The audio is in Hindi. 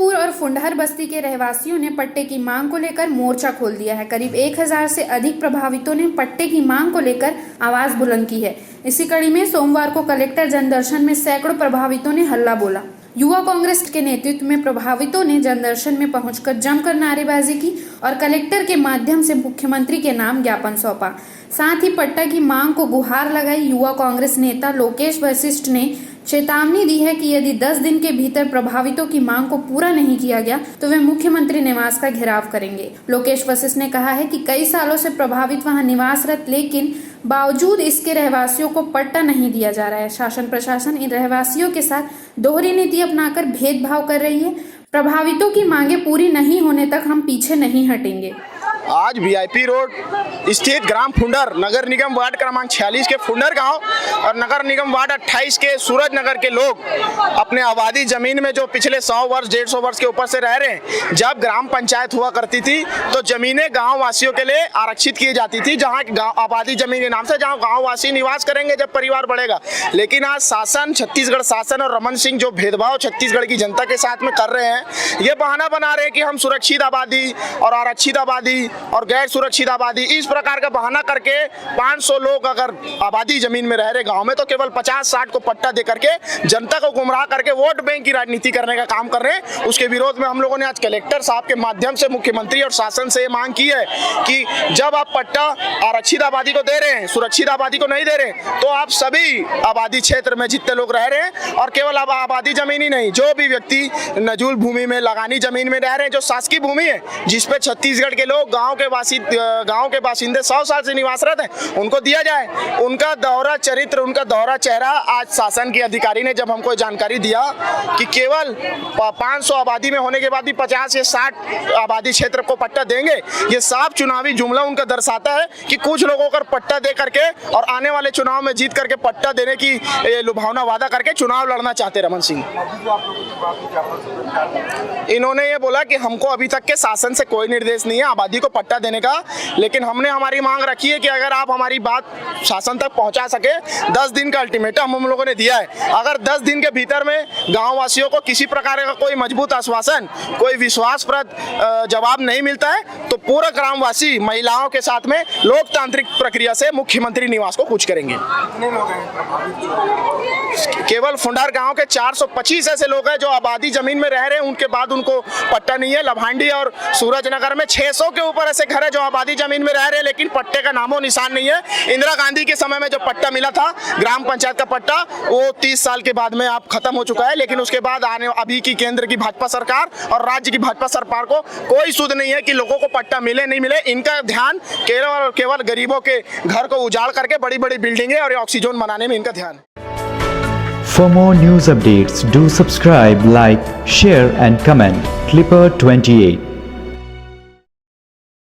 भोजपुर और फुंडहर बस्ती के रहवासियों ने पट्टे की मांग को लेकर मोर्चा खोल दिया है। करीब 1000 से अधिक प्रभावितों ने पट्टे की मांग को लेकर आवाज बुलंद की है। इसी कड़ी में सोमवार को कलेक्टर जनदर्शन में सैकड़ों प्रभावितों ने हल्ला बोला। युवा कांग्रेस के नेतृत्व में प्रभावितों ने जनदर्शन में पहुंचकर जमकर नारेबाजी की और कलेक्टर के माध्यम से मुख्यमंत्री के नाम ज्ञापन सौंपा। साथ ही पट्टा की मांग को गुहार लगाई। युवा कांग्रेस नेता लोकेश वशिष्ठ ने चेतावनी दी है कि यदि 10 दिन के भीतर प्रभावितों की मांग को पूरा नहीं किया गया तो वे मुख्यमंत्री निवास का घेराव करेंगे। लोकेश वशिष्ठ ने कहा है कि कई सालों से प्रभावित वहां निवासरत, लेकिन बावजूद इसके रहवासियों को पट्टा नहीं दिया जा रहा है। शासन प्रशासन इन रहवासियों के साथ दोहरी नीति अपनाकर भेदभाव कर रही है। प्रभावितों की मांगे पूरी नहीं होने तक हम पीछे नहीं हटेंगे। आज वीआईपी रोड स्थित ग्राम फुंडर नगर निगम वार्ड क्रमांक 46 के फुंडर गांव और नगर निगम वार्ड 28 के सूरज नगर के लोग अपने आबादी जमीन में जो पिछले 100 वर्ष 150 वर्ष के ऊपर से रह रहे हैं, जब ग्राम पंचायत हुआ करती थी तो जमीनें गांव वासियों के लिए आरक्षित की जाती थी, जहां आबादी जमीन के नाम से जहां गाँव वासी निवास करेंगे जब परिवार बढ़ेगा। लेकिन आज शासन, छत्तीसगढ़ शासन और रमन सिंह जो भेदभाव छत्तीसगढ़ की जनता के साथ में कर रहे हैं, ये बहाना बना रहे हैं कि हम सुरक्षित आबादी और आरक्षित आबादी और गैर सुरक्षित आबादी, इस प्रकार का बहाना करके 500 लोग अगर आबादी जमीन में रह रहे गांव में तो केवल 50-60 को पट्टा दे करके जनता को गुमराह करके वोट बैंक की राजनीति करने का काम कर रहे हैं। उसके विरोध में हम लोगों ने आज कलेक्टर साहब के माध्यम से मुख्यमंत्री और शासन से मांग की है कि जब आप पट्टा आरक्षित आबादी को दे रहे हैं, सुरक्षित आबादी को नहीं दे रहे, तो आप सभी आबादी क्षेत्र में जितने लोग रह रहे हैं और केवल अब आबादी जमीन ही नहीं, जो भी व्यक्ति नजूल भूमि में, लगानी जमीन में रह रहे हैं, जो शासकीय भूमि है जिसपे छत्तीसगढ़ के लोग गाँव के बासिंदे 100 साल से निवासरत हैं, उनको दिया जाए। उनका दोहरा चरित्र, उनका दोहरा चेहरा आज शासन के अधिकारी ने जब हमको जानकारी दिया कि केवल 500 आबादी में होने के बाद भी 50 या 60 आबादी क्षेत्र को पट्टा देंगे, ये साफ चुनावी जुमला उनका दर्शाता है कि कुछ लोगों को पट्टा दे करके और आने वाले चुनाव में जीत करके पट्टा देने की लुभावना वादा करके चुनाव लड़ना चाहते रमन सिंह। इन्होंने ये बोला कि हमको अभी तक के शासन से कोई निर्देश नहीं है आबादी को पट्टा देने का, लेकिन हमने हमारी मांग रखी है कि अगर आप हमारी बात शासन तक पहुंचा सके, 10 दिन का अल्टीमेटम हम लोगों ने दिया है। अगर 10 दिन के भीतर में गांव वासियों को किसी प्रकार का कोई मजबूत आश्वासन, कोई विश्वासप्रद जवाब नहीं मिलता है तो पूरा ग्रामवासी महिलाओं के साथ में लोकतांत्रिक प्रक्रिया से मुख्यमंत्री निवास को कूच करेंगे। केवल फुंडर गांव के 425 ऐसे लोग हैं जो आबादी जमीन में रह रहे हैं, उनके बाद उनको पट्टा नहीं है। लभांडी और सूरज नगर में 600 के ऊपर ऐसे घर है जो आबादी जमीन में रह रहे हैं, लेकिन पट्टे का नामो निशान नहीं है। इंदिरा गांधी के समय में जो पट्टा मिला था, ग्राम पंचायत का पट्टा, वो 30 साल के बाद में आप खत्म हो चुका है। लेकिन उसके बाद आने अभी की केंद्र की भाजपा सरकार और राज्य की भाजपा सरकार को कोई सुध नहीं है कि लोगों को पट्टा मिले नहीं मिले। इनका ध्यान केवल गरीबों के घर को उजाड़ करके बड़ी बड़ी बिल्डिंगें और ऑक्सीजन बनाने में इनका ध्यान है। For more news updates, do subscribe, like, share and comment. Clipper 28